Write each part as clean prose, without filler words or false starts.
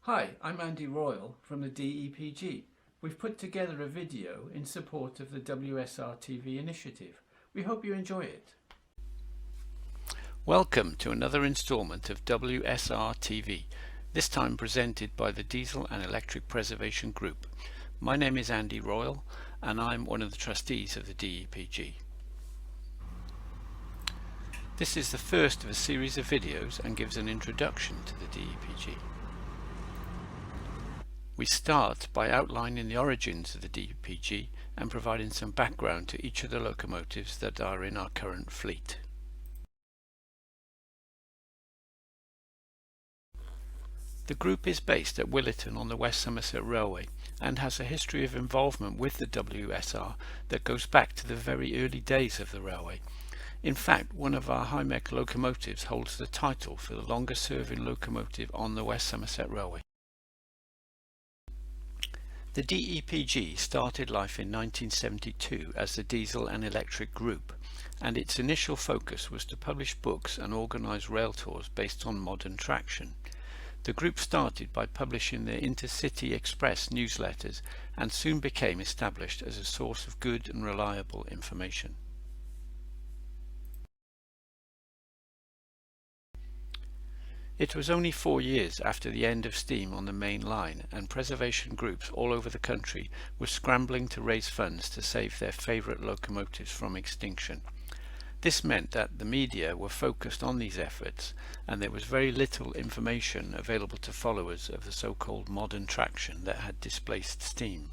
Hi, I'm Andy Royal from the DEPG. We've put together a video in support of the WSR-TV initiative. We hope you enjoy it. Welcome to another instalment of WSR-TV, this time presented by the Diesel and Electric Preservation Group. My name is Andy Royal and I'm one of the trustees of the DEPG. This is the first of a series of videos and gives an introduction to the DEPG. We start by outlining the origins of the DEPG and providing some background to each of the locomotives that are in our current fleet. The group is based at Williton on the West Somerset Railway and has a history of involvement with the WSR that goes back to the very early days of the railway. In fact, one of our Himax locomotives holds the title for the longest serving locomotive on the West Somerset Railway. The DEPG started life in 1972 as the Diesel and Electric Group, and its initial focus was to publish books and organise rail tours based on modern traction. The group started by publishing the Intercity Express newsletters and soon became established as a source of good and reliable information. It was only 4 years after the end of steam on the main line, and preservation groups all over the country were scrambling to raise funds to save their favourite locomotives from extinction. This meant that the media were focused on these efforts, and there was very little information available to followers of the so-called modern traction that had displaced steam.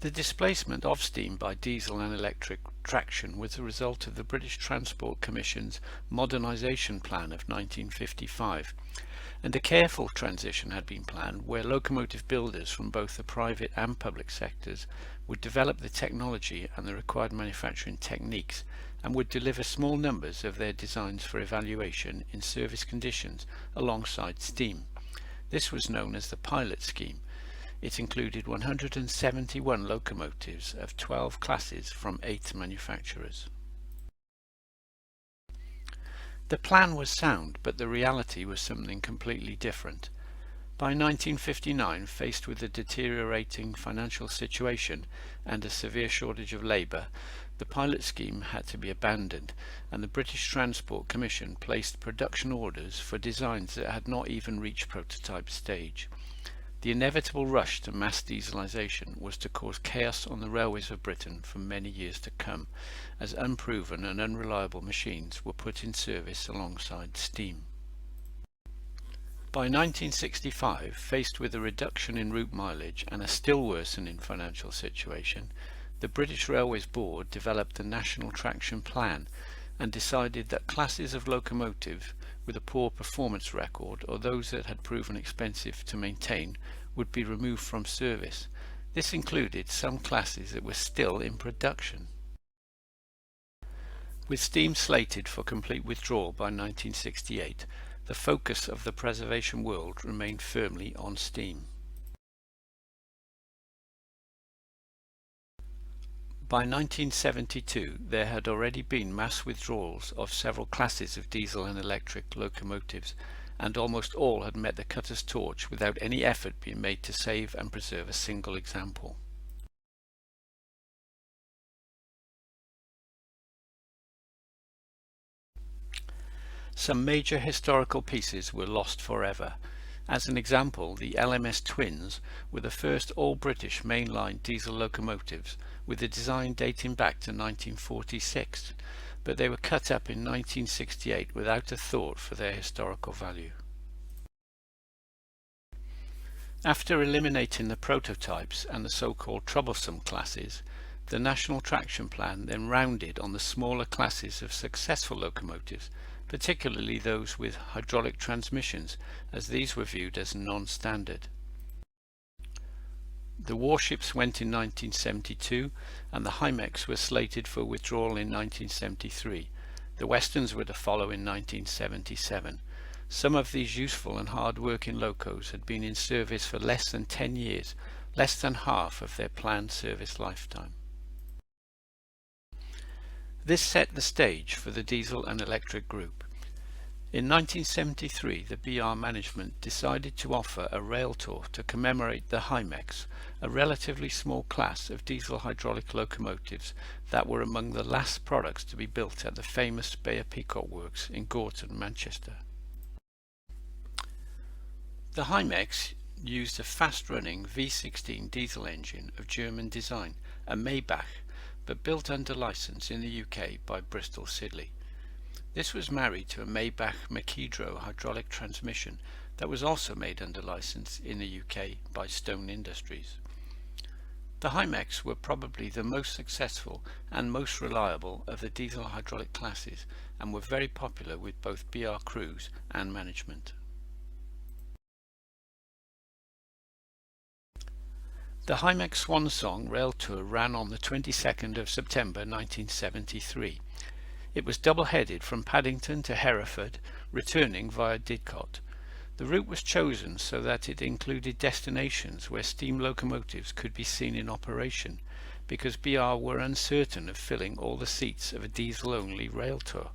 The displacement of steam by diesel and electric traction was the result of the British Transport Commission's Modernisation Plan of 1955, and a careful transition had been planned where locomotive builders from both the private and public sectors would develop the technology and the required manufacturing techniques and would deliver small numbers of their designs for evaluation in service conditions alongside steam. This was known as the pilot scheme. It included 171 locomotives of 12 classes from 8 manufacturers. The plan was sound, but the reality was something completely different. By 1959, faced with a deteriorating financial situation and a severe shortage of labour, the pilot scheme had to be abandoned, and the British Transport Commission placed production orders for designs that had not even reached prototype stage. The inevitable rush to mass dieselisation was to cause chaos on the railways of Britain for many years to come, as unproven and unreliable machines were put in service alongside steam. By 1965, faced with a reduction in route mileage and a still worsening financial situation, the British Railways Board developed a National Traction Plan and decided that classes of locomotive with a poor performance record or those that had proven expensive to maintain would be removed from service. This included some classes that were still in production. With steam slated for complete withdrawal by 1968, the focus of the preservation world remained firmly on steam. By 1972, there had already been mass withdrawals of several classes of diesel and electric locomotives, and almost all had met the cutter's torch without any effort being made to save and preserve a single example. Some major historical pieces were lost forever. As an example, the Lms Twins were the first all-British mainline diesel locomotives with a design dating back to 1946, but they were cut up in 1968 without a thought for their historical value. After eliminating the prototypes and the so-called troublesome classes, the National Traction Plan then rounded on the smaller classes of successful locomotives, particularly those with hydraulic transmissions, as these were viewed as non-standard. The warships went in 1972 and the Himax was slated for withdrawal in 1973. The Westerns were to follow in 1977. Some of these useful and hard-working locos had been in service for less than 10 years, less than half of their planned service lifetime. This set the stage for the diesel and electric group. In 1973, the BR management decided to offer a rail tour to commemorate the Himax, a relatively small class of diesel hydraulic locomotives that were among the last products to be built at the famous Bayer Peacock Works in Gorton, Manchester. The Himax used a fast-running V16 diesel engine of German design, a Maybach, but built under license in the UK by Bristol Siddeley. This was married to a Maybach Macedro hydraulic transmission that was also made under license in the UK by Stone Industries. The Himax were probably the most successful and most reliable of the diesel hydraulic classes and were very popular with both BR crews and management. The Himax Swan Song rail tour ran on the 22nd of September 1973. It was double-headed from Paddington to Hereford, returning via Didcot. The route was chosen so that it included destinations where steam locomotives could be seen in operation, because BR were uncertain of filling all the seats of a diesel-only rail tour.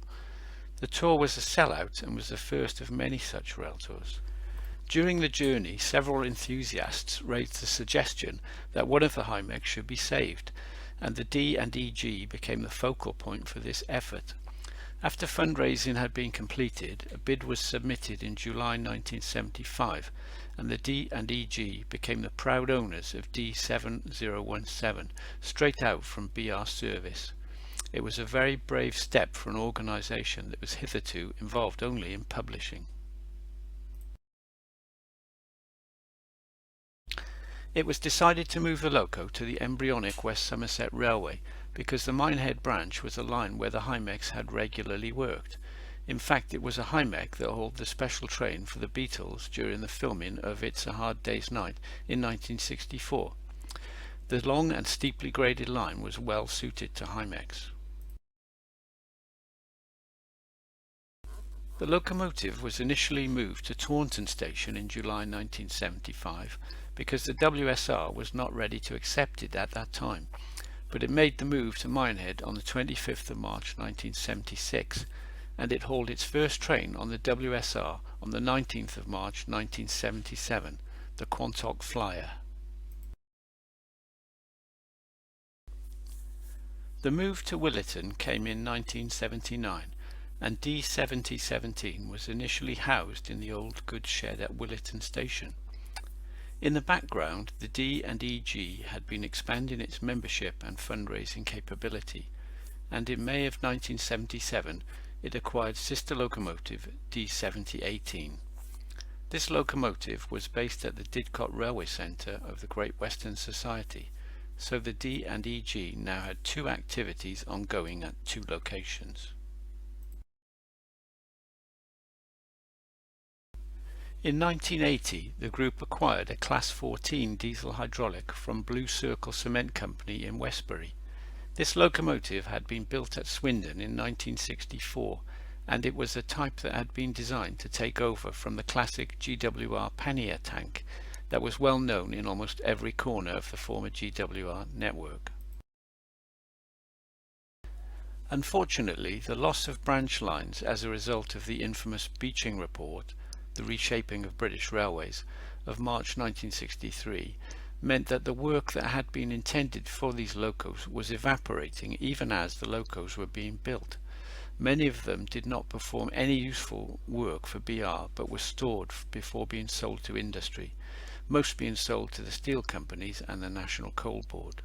The tour was a sellout and was the first of many such rail tours. During the journey, several enthusiasts raised the suggestion that one of the Himax should be saved, and the D&EG became the focal point for this effort. After fundraising had been completed, a bid was submitted in July 1975, and the D&EG became the proud owners of D7017, straight out from BR service. It was a very brave step for an organisation that was hitherto involved only in publishing. It was decided to move the loco to the embryonic West Somerset Railway because the Minehead branch was a line where the Himax had regularly worked. In fact, it was a Himax that hauled the special train for the Beatles during the filming of It's a Hard Day's Night in 1964. The long and steeply graded line was well suited to Himax. The locomotive was initially moved to Taunton Station in July 1975 because the WSR was not ready to accept it at that time, but it made the move to Minehead on the 25th of March 1976, and it hauled its first train on the WSR on the 19th of March 1977, the Quantic Flyer. The move to Williton came in 1979, and D7017 was initially housed in the old goods shed at Williton Station. In the background, the D&EG had been expanding its membership and fundraising capability, and in May of 1977 it acquired sister locomotive D7018. This locomotive was based at the Didcot Railway Centre of the Great Western Society, so the D&EG now had two activities ongoing at two locations. In 1980, the group acquired a Class 14 diesel hydraulic from Blue Circle Cement Company in Westbury. This locomotive had been built at Swindon in 1964, and it was a type that had been designed to take over from the classic GWR pannier tank that was well known in almost every corner of the former GWR network. Unfortunately, the loss of branch lines as a result of the infamous Beeching Report, the reshaping of British Railways, of March 1963 meant that the work that had been intended for these locos was evaporating even as the locos were being built. Many of them did not perform any useful work for BR but were stored before being sold to industry, most being sold to the steel companies and the National Coal Board.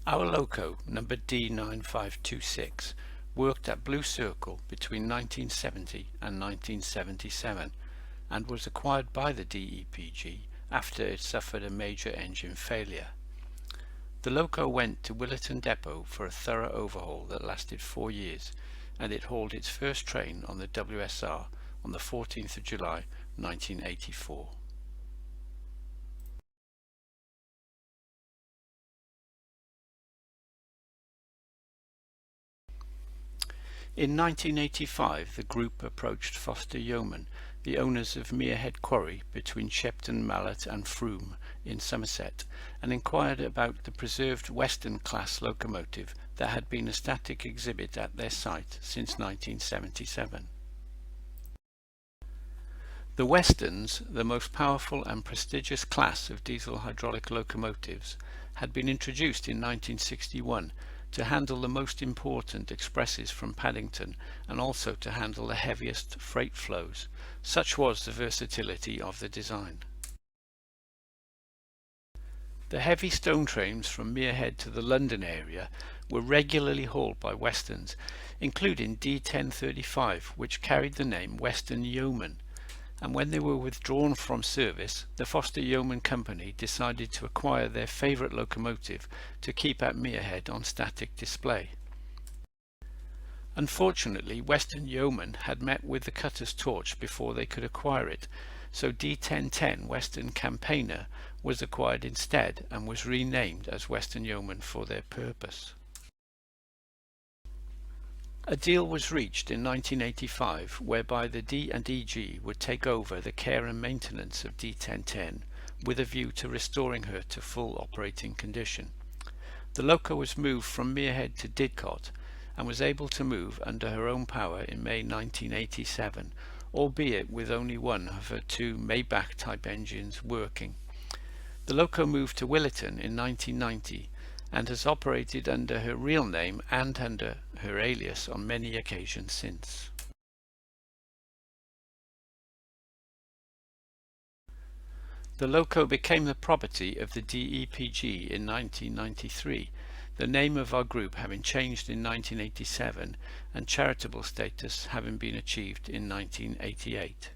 Our loco, number D9526, worked at Blue Circle between 1970 and 1977 and was acquired by the DEPG after it suffered a major engine failure. The loco went to Williton Depot for a thorough overhaul that lasted 4 years, and it hauled its first train on the WSR on the 14th of July 1984. In 1985, the group approached Foster Yeoman the owners of Merehead Quarry between Shepton Mallet and Frome in Somerset, and inquired about the preserved Western class locomotive that had been a static exhibit at their site since 1977. The Westerns, the most powerful and prestigious class of diesel hydraulic locomotives, had been introduced in 1961 to handle the most important expresses from Paddington and also to handle the heaviest freight flows. Such was the versatility of the design. The heavy stone trains from Merehead to the London area were regularly hauled by Westerns, including D1035, which carried the name Western Yeoman, and when they were withdrawn from service, the Foster Yeoman Company decided to acquire their favourite locomotive to keep at Merehead on static display. Unfortunately, Western Yeoman had met with the cutter's torch before they could acquire it, so D1010 Western Campaigner was acquired instead and was renamed as Western Yeoman for their purpose. A deal was reached in 1985 whereby the D&EG would take over the care and maintenance of D1010 with a view to restoring her to full operating condition. The loco was moved from Merehead to Didcot and was able to move under her own power in May 1987, albeit with only one of her two Maybach type engines working. The loco moved to Williton in 1990 and has operated under her real name and under her alias on many occasions since. The loco became the property of the DEPG in 1993, the name of our group having changed in 1987 and charitable status having been achieved in 1988.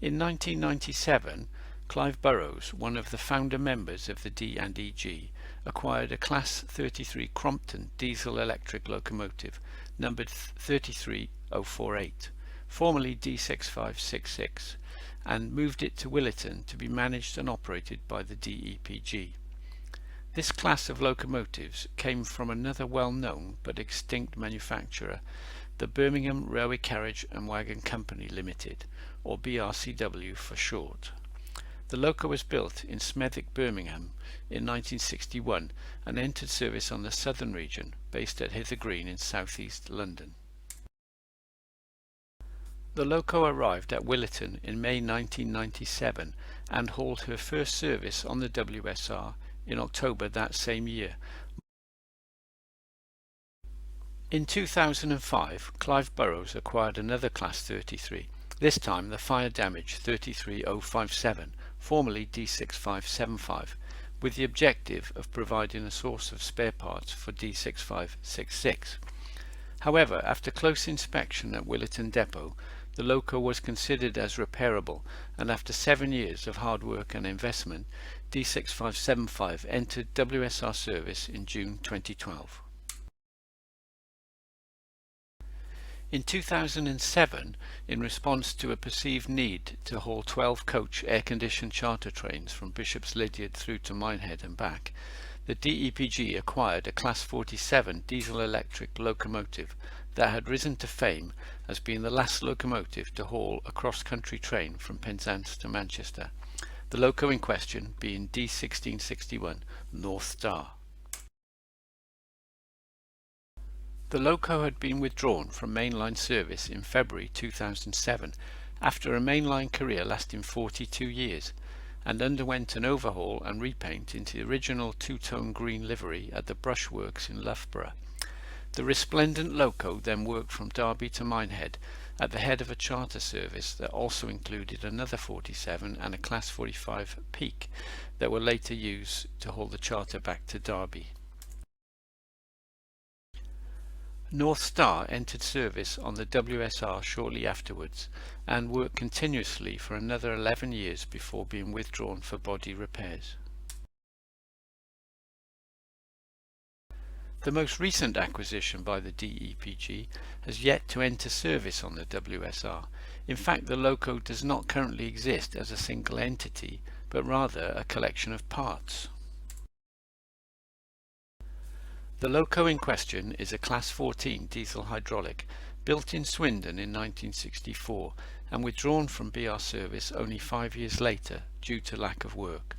In 1997, Clive Burrows, one of the founder members of the D&EG, acquired a Class 33 Crompton diesel-electric locomotive numbered 33048, formerly D6566, and moved it to Williton to be managed and operated by the DEPG. This class of locomotives came from another well-known but extinct manufacturer, the Birmingham Railway Carriage and Wagon Company Limited, or BRCW for short. The loco was built in Smethwick, Birmingham in 1961 and entered service on the southern region, based at Hither Green in southeast London. The loco arrived at Williton in May 1997 and hauled her first service on the WSR in October that same year. In 2005, Clive Burrows acquired another Class 33, this time the fire damage 33057, formerly D6575, with the objective of providing a source of spare parts for D6566. However, after close inspection at Williton Depot, the loco was considered as repairable, and after 7 years of hard work and investment, D6575 entered WSR service in June 2012. In 2007, in response to a perceived need to haul 12-coach air-conditioned charter trains from Bishop's Lydeard through to Minehead and back, the DEPG acquired a Class 47 diesel-electric locomotive that had risen to fame as being the last locomotive to haul a cross-country train from Penzance to Manchester, the loco in question being D1661 North Star. The loco had been withdrawn from mainline service in February 2007 after a mainline career lasting 42 years, and underwent an overhaul and repaint into the original two-tone green livery at the Brushworks in Loughborough. The resplendent loco then worked from Derby to Minehead at the head of a charter service that also included another 47 and a Class 45 Peak that were later used to haul the charter back to Derby. North Star entered service on the WSR shortly afterwards and worked continuously for another 11 years before being withdrawn for body repairs. The most recent acquisition by the DEPG has yet to enter service on the WSR. In fact, the loco does not currently exist as a single entity, but rather a collection of parts. The loco in question is a Class 14 diesel hydraulic built in Swindon in 1964 and withdrawn from BR service only 5 years later due to lack of work.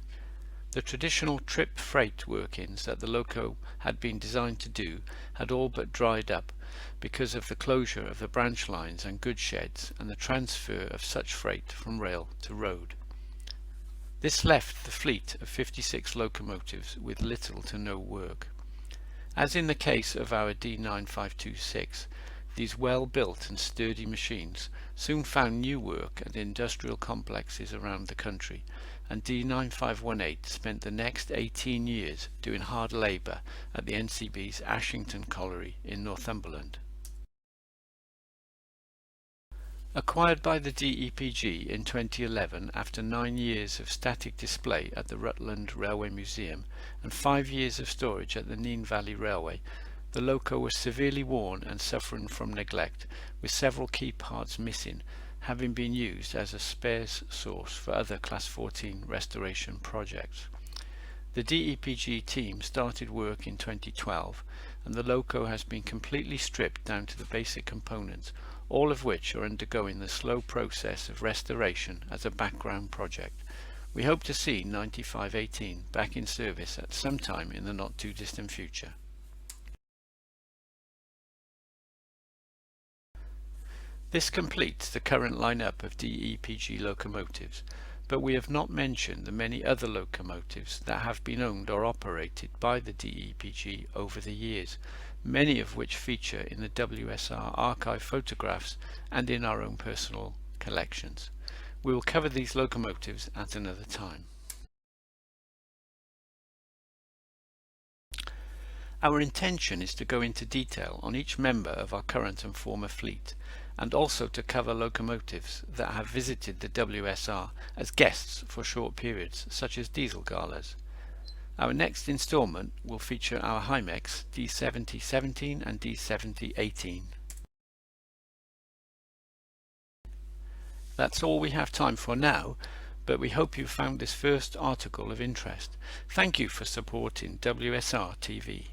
The traditional trip freight work-ins that the loco had been designed to do had all but dried up because of the closure of the branch lines and goods sheds and the transfer of such freight from rail to road. This left the fleet of 56 locomotives with little to no work. As in the case of our D9526, these well-built and sturdy machines soon found new work at industrial complexes around the country, and D9518 spent the next 18 years doing hard labour at the NCB's Ashington Colliery in Northumberland. Acquired by the DEPG in 2011 after 9 years of static display at the Rutland Railway Museum and 5 years of storage at the Nene Valley Railway, the loco was severely worn and suffering from neglect, with several key parts missing, having been used as a spares source for other Class 14 restoration projects. The DEPG team started work in 2012 and the loco has been completely stripped down to the basic components, all of which are undergoing the slow process of restoration as a background project. We hope to see 9518 back in service at some time in the not too distant future. This completes the current lineup of DEPG locomotives, but we have not mentioned the many other locomotives that have been owned or operated by the DEPG over the years, many of which feature in the WSR archive photographs and in our own personal collections. We will cover these locomotives at another time. Our intention is to go into detail on each member of our current and former fleet, and also to cover locomotives that have visited the WSR as guests for short periods, such as diesel galas. Our next instalment will feature our Himax D7017 and D7018. That's all we have time for now, but we hope you found this first article of interest. Thank you for supporting WSR TV.